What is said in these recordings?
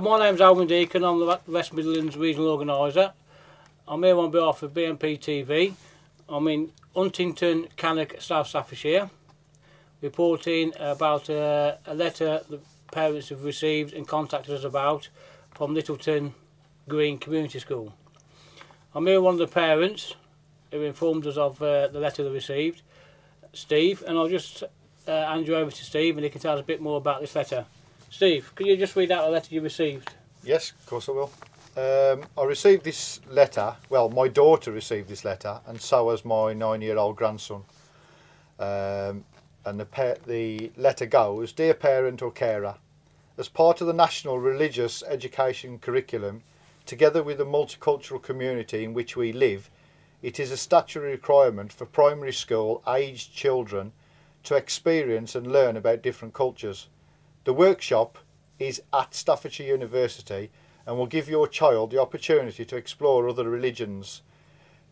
My name's Alvin Deacon. I'm the West Midlands Regional Organiser. I'm here on behalf of bnptv. I'm in Huntington, Cannock, South Staffordshire, reporting about a letter the parents have received and contacted us about from Littleton Green Community School. I'm here one of the parents who informed us of the letter they received, Steve, and I'll just hand you over to Steve and he can tell us a bit more about this letter. Steve, can you just read out the letter you received? Yes, of course I will. I received this letter, well, my daughter received this letter, and so has my 9-year-old grandson. And the letter goes, Dear parent or carer, as part of the National Religious Education Curriculum, together with the multicultural community in which we live, it is a statutory requirement for primary school aged children to experience and learn about different cultures. The workshop is at Staffordshire University and will give your child the opportunity to explore other religions.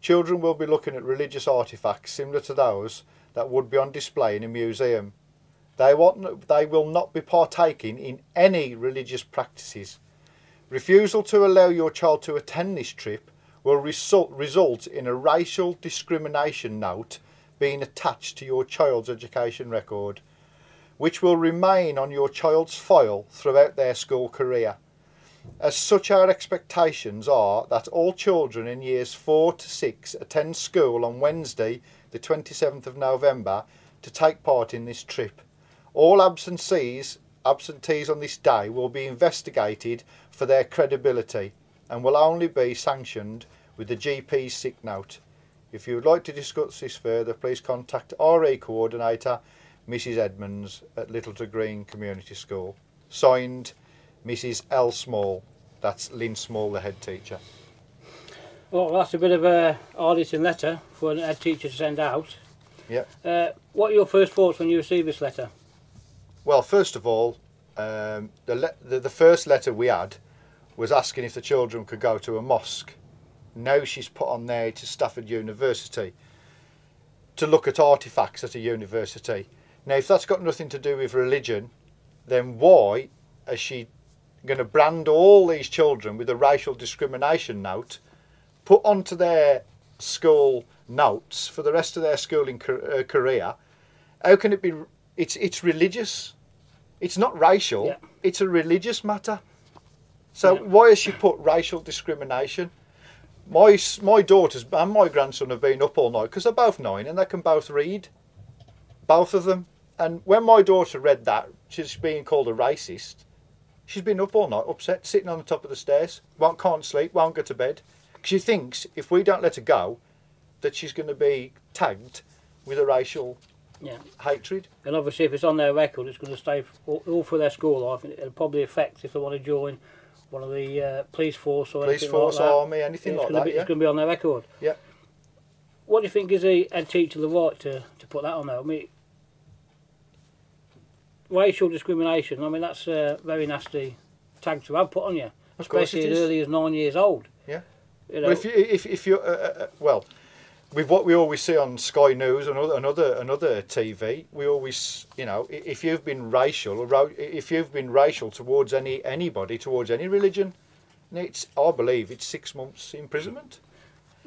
Children will be looking at religious artefacts similar to those that would be on display in a museum. They will not be partaking in any religious practices. Refusal to allow your child to attend this trip will result in a racial discrimination note being attached to your child's education record, which will remain on your child's file throughout their school career. As such, our expectations are that all children in years 4 to 6 attend school on Wednesday the 27th of November to take part in this trip. All absentees on this day will be investigated for their credibility and will only be sanctioned with the GP's sick note. If you would like to discuss this further, please contact RE Coordinator Mrs Edmonds at Littleton Green Community School. Signed, Mrs L Small. That's Lynn Small, the head teacher. Well, that's a bit of a hard-hitting letter for an head teacher to send out. Yeah. What are your first thoughts when you received this letter? Well, first of all, the first letter we had was asking if the children could go to a mosque. Now she's put on there to Stafford University to look at artefacts at a university. Now, if that's got nothing to do with religion, then why is she going to brand all these children with a racial discrimination note, put onto their school notes for the rest of their schooling career? How can it be? It's religious. It's not racial. Yeah. It's a religious matter. So why has she put racial discrimination? My daughters and my grandson have been up all night because they're both 9 and they can both read, both of them. And when my daughter read that she's being called a racist, she's been up all night, upset, sitting on the top of the stairs, can't sleep, won't go to bed. She thinks if we don't let her go, that she's going to be tagged with a racial hatred. And obviously, if it's on their record, it's going to stay all through their school life. It'll probably affect if they want to join one of the police force or police anything force, like that. army, anything like that. It's going to be on their record. Yeah. What do you think gives a head teacher the right to put that on there? I mean, racial discrimination. I mean, that's a very nasty tag to have put on you, especially as early as 9 years old. Yeah. You know, well, if you well, with what we always see on Sky News and another TV, we always, you know, if you've been racial towards anybody, towards any religion, I believe it's 6 months imprisonment,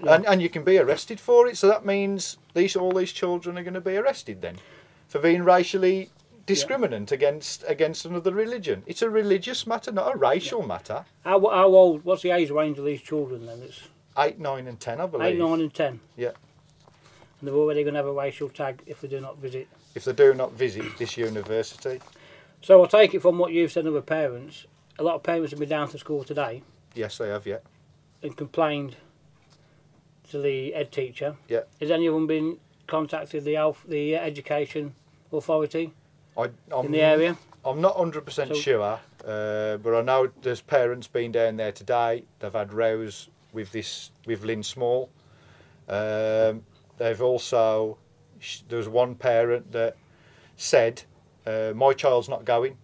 and you can be arrested for it. So that means all these children are going to be arrested then for being racially discriminant against another religion. It's a religious matter, not a racial matter. How old? What's the age range of these children then? It's 8, 9 and 10, I believe. 8, 9 and 10. Yeah. And they're already going to have a racial tag if they do not visit. If they do not visit this university. So I take it from what you've said to the parents, a lot of parents have been down to school today. Yes, they have, yeah. And complained to the head teacher. Yeah. Has any of them been contacted the education authority in the area? I'm not 100% sure, but I know there's parents been down there today. They've had rows with Lynn Small. They've also, there was one parent that said, my child's not going,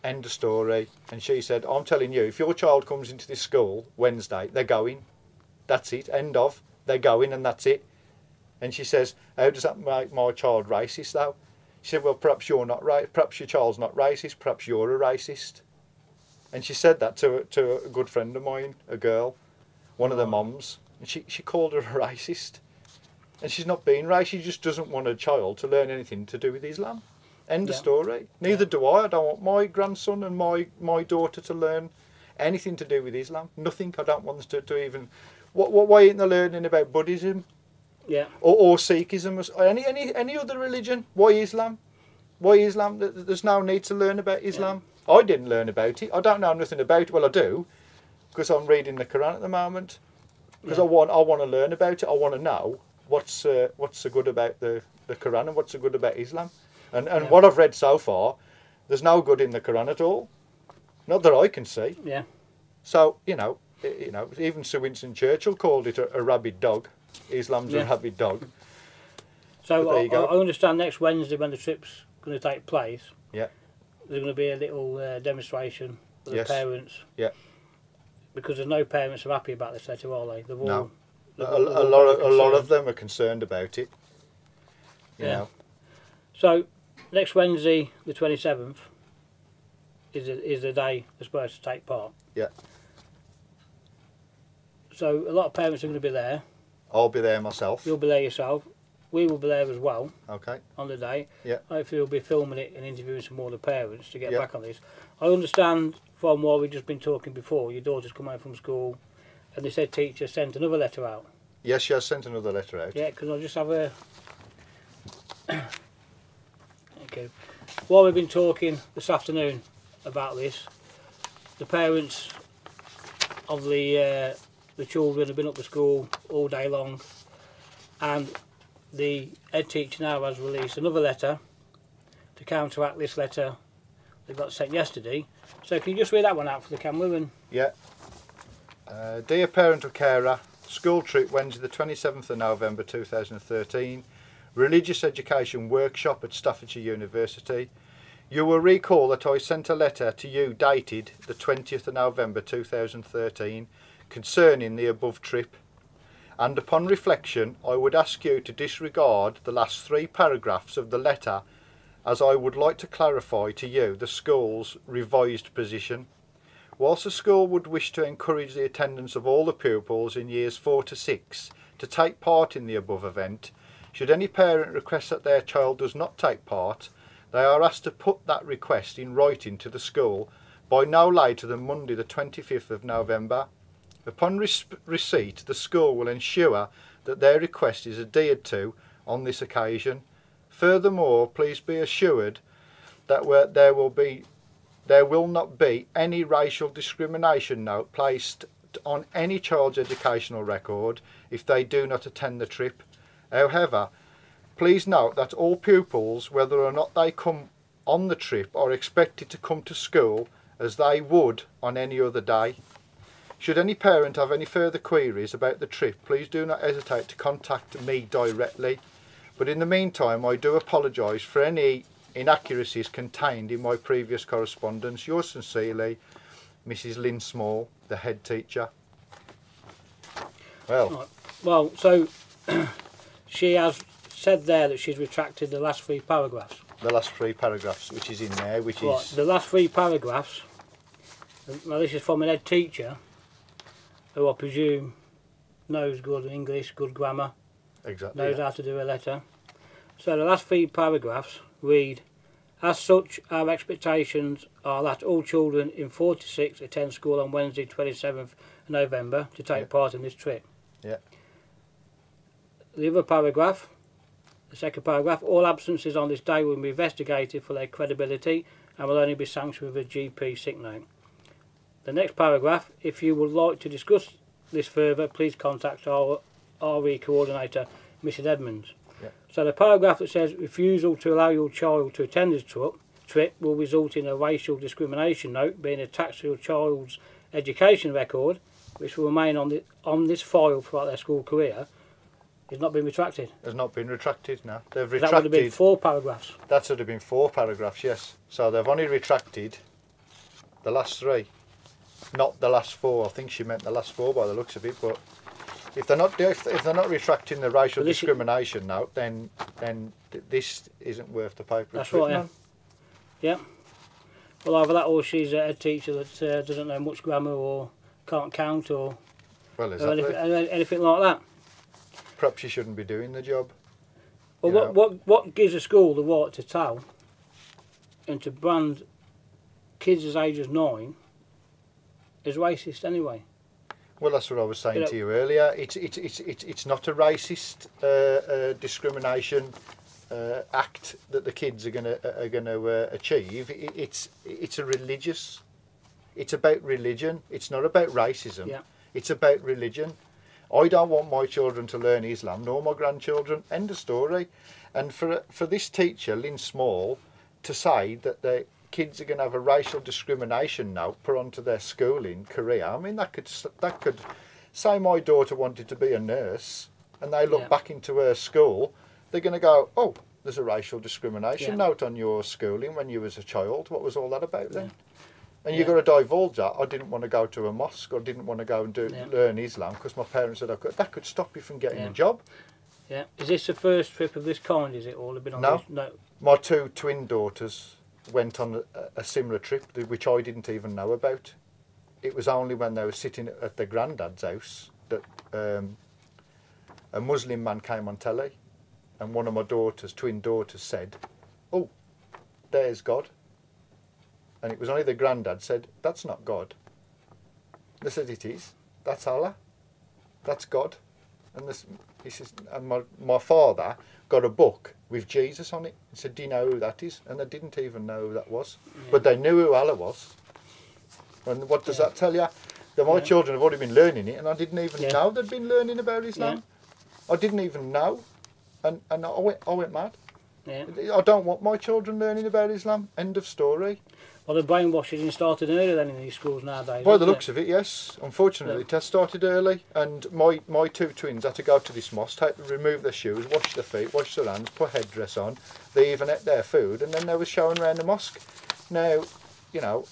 end of story. And she said, I'm telling you, if your child comes into this school Wednesday, they're going. That's it, end of. They're going and that's it. And she says, how does that make my child racist though? She said, well, perhaps you're not right. Perhaps your child's not racist. Perhaps you're a racist. And she said that to a good friend of mine, a girl, one of the mums, and she called her a racist. And she's not being racist, she just doesn't want a child to learn anything to do with Islam. End of story. Neither do I. I don't want my grandson and my daughter to learn anything to do with Islam. Nothing. I don't want them to even... Why ain't they learning about Buddhism? Yeah. Or Sikhism or any other religion? Why Islam? Why Islam? There's no need to learn about Islam. Yeah. I didn't learn about it. I don't know nothing about it. Well, I do, because I'm reading the Quran at the moment. Because I want to learn about it. I want to know what's so good about the Quran and what's so good about Islam. And what I've read so far, there's no good in the Quran at all. Not that I can see. Yeah. So even Sir Winston Churchill called it a rabid dog. Islam's a rabid dog. So I understand next Wednesday when the trip's going to take place. Yeah. There's going to be a little demonstration for the parents. Yeah. Because there's no parents are happy about this letter, are they? No. A lot of them are concerned about it. You know. So next Wednesday, the 27th, is the day they're supposed to take part. Yeah. So a lot of parents are going to be there. I'll be there myself. You'll be there yourself. We will be there as well. Okay. On the day. Yeah. Hopefully we'll be filming it and interviewing some more of the parents to get back on this. I understand from what we've just been talking before, your daughter's come home from school and they said teacher sent another letter out. Yes, she has sent another letter out. Yeah, because I'll just have a... Okay. While we've been talking this afternoon about this, the parents of the children have been up to school all day long, and the head teacher now has released another letter to counteract this letter that got sent yesterday. So can you just read that one out for the camera? And yeah. Dear parent or carer, school trip Wednesday the 27th of November 2013, religious education workshop at Staffordshire University. You will recall that I sent a letter to you dated the 20th of November 2013 concerning the above trip, and upon reflection I would ask you to disregard the last 3 paragraphs of the letter, as I would like to clarify to you the school's revised position. Whilst the school would wish to encourage the attendance of all the pupils in years 4 to 6 to take part in the above event, should any parent request that their child does not take part, they are asked to put that request in writing to the school by no later than Monday the 25th of November. Upon receipt, the school will ensure that their request is adhered to on this occasion. Furthermore, please be assured that there will not be any racial discrimination note placed on any child's educational record if they do not attend the trip. However, please note that all pupils, whether or not they come on the trip, are expected to come to school as they would on any other day. Should any parent have any further queries about the trip, please do not hesitate to contact me directly. But in the meantime, I do apologise for any inaccuracies contained in my previous correspondence. Yours sincerely, Mrs. Lynn Small, the head teacher. Well, so she has said there that she's retracted the last 3 paragraphs. The last 3 paragraphs, which is in there, which is... The last 3 paragraphs, now this is from an head teacher, who I presume knows good English, good grammar, exactly, knows how to do a letter. So the last 3 paragraphs read, as such, our expectations are that all children in 4 to 6 attend school on Wednesday 27th November to take part in this trip. Yeah. The other paragraph, the second paragraph, all absences on this day will be investigated for their credibility and will only be sanctioned with a GP sick note. The next paragraph, if you would like to discuss this further, please contact our RE coordinator, Mrs. Edmonds. Yeah. So the paragraph that says refusal to allow your child to attend this trip will result in a racial discrimination note being attached to your child's education record, which will remain on this file throughout their school career, is not been retracted. Has not been retracted, no. They've retracted. That would have been 4 paragraphs. That would have been 4 paragraphs, yes. So they've only retracted the last 3. Not the last 4. I think she meant the last 4 by the looks of it. But if they're not retracting the racial discrimination note, then this isn't worth the paper. That's right. Yeah. Well, either that or she's a head teacher that doesn't know much grammar or can't count or, Well, exactly. anything like that. Perhaps she shouldn't be doing the job. Well, what gives a school the right to tell and to brand kids as age as 9 is racist anyway? Well, that's what I was saying to you earlier. It's not a racist discrimination act that the kids are gonna achieve. It's a religious. It's about religion. It's not about racism. Yeah. It's about religion. I don't want my children to learn Islam, nor my grandchildren. End of story. And for this teacher, Lynn Small, to say that the kids are going to have a racial discrimination note put onto their schooling career, I mean, that could say my daughter wanted to be a nurse, and they look back into her school, they're going to go, oh, there's a racial discrimination note on your schooling when you was a child. What was all that about then? And you've got to divulge that. I didn't want to go to a mosque, or didn't want to go and learn Islam because my parents said I could. That could stop you from getting a job. Yeah. Is this the first trip of this kind, is it? All have been on No. No. My 2 twin daughters went on a similar trip, which I didn't even know about. It was only when they were sitting at their granddad's house that a Muslim man came on telly, and one of my twin daughters said, oh, there's God. And it was only the granddad said, that's not God. They said, it is. That's Allah. That's God. And he says, and my father got a book with Jesus on it and said, do you know who that is? And they didn't even know who that was. But they knew who Allah was. And what does that tell you? That my children have already been learning it, and I didn't even know they'd been learning about Islam. I didn't even know. And I went mad. Yeah. I don't want my children learning about Islam. End of story. Well, the brainwashing started earlier than in these schools nowadays. By the looks of it, yes. Unfortunately, it has started early, and my 2 twins had to go to this mosque, remove their shoes, wash their feet, wash their hands, put a headdress on. They even ate their food, and then they were showing around the mosque. Now, you know,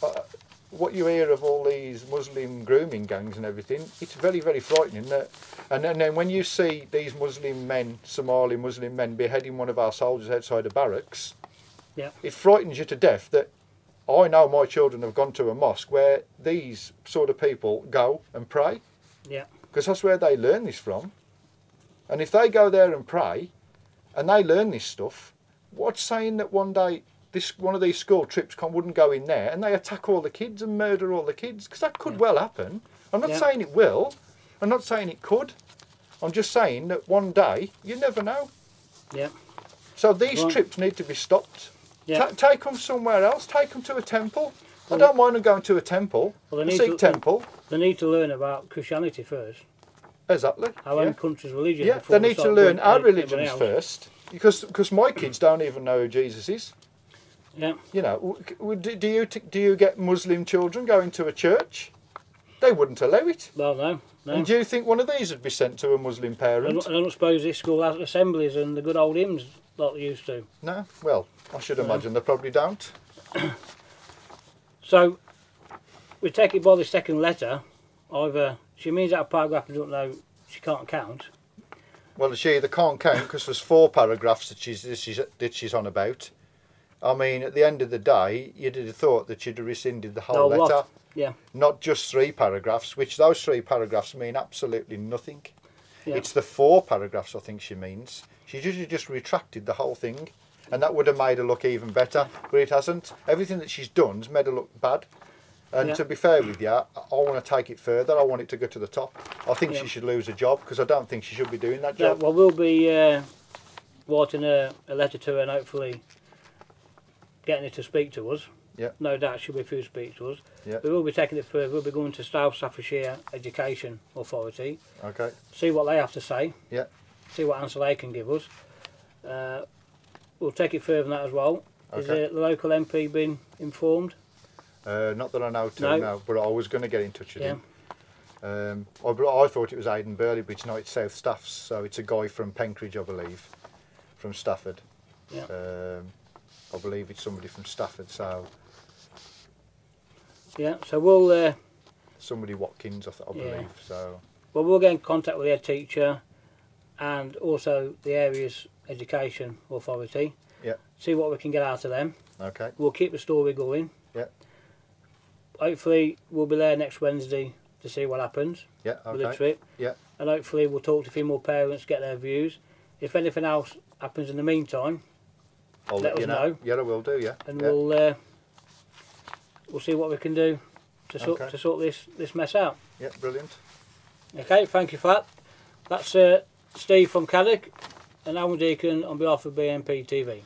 what you hear of all these Muslim grooming gangs and everything, it's very, very frightening. And then when you see these Muslim men, Somali Muslim men, beheading one of our soldiers outside the barracks, it frightens you to death that I know my children have gone to a mosque where these sort of people go and pray. Yeah. Because that's where they learn this from. And if they go there and pray, and they learn this stuff, what's saying that one day one of these school trips wouldn't go in there and they attack all the kids and murder all the kids? Because that could well happen. I'm not saying it will. I'm not saying it could. I'm just saying that one day, you never know. Yeah. So these trips need to be stopped. Yeah. Take them somewhere else. Take them to a temple. I don't mind them going to a temple. Well, temple. They need to learn about Christianity first. Exactly. Our own country's religion. Yeah, they need to learn our religions first. Because my kids don't even know who Jesus is. Yeah. You know, do you get Muslim children going to a church? They wouldn't allow it. Well, no. And do you think one of these would be sent to a Muslim parent? I don't suppose this school has assemblies and the good old hymns like they used to. No. Well, I should imagine they probably don't. So, we take it by the second letter. Either she means that a paragraph and doesn't know she can't count. Well, she either can't count because there's 4 paragraphs that she's on about. I mean, at the end of the day, you'd have thought that she'd have rescinded the whole letter. Lot. Yeah. Not just 3 paragraphs, which those 3 paragraphs mean absolutely nothing. Yeah. It's the 4 paragraphs I think she means. She just retracted the whole thing, and that would have made her look even better, but it hasn't. Everything that she's done's made her look bad. And to be fair with you, I want to take it further. I want it to go to the top. I think she should lose a job, because I don't think she should be doing that job. Yeah, well, we'll be writing a letter to her and hopefully getting her to speak to us. Yeah. No doubt she'll be free to speak to us. Yeah. We will be taking it further. We'll be going to South Staffordshire Education Authority. Okay. See what they have to say. Yeah. See what answer they can give us. We'll take it further than that as well. Okay. Has the local MP been informed? Not that I know to, No. no, but I was going to get in touch with him. I thought it was Aidan Burley, but it's not. It's South Staffs, so it's a guy from Penkridge, I believe, from Stafford. Yeah. I believe it's somebody from Stafford, so Yeah. So we'll somebody Watkins, I believe. So we'll get in contact with the head teacher and also the area's education authority. Yeah. See what we can get out of them. Okay. We'll keep the story going. Yeah. Hopefully we'll be there next Wednesday to see what happens Yeah. Okay. with the trip. Yeah. And hopefully we'll talk to a few more parents, get their views. If anything else happens in the meantime, I'll let us know. Yeah, I will do. Yeah. And yeah. we'll see what we can do to sort this mess out. Yeah, brilliant. Okay, thank you for that. That's Steve from Caddick and Alan Deacon on behalf of bnptv.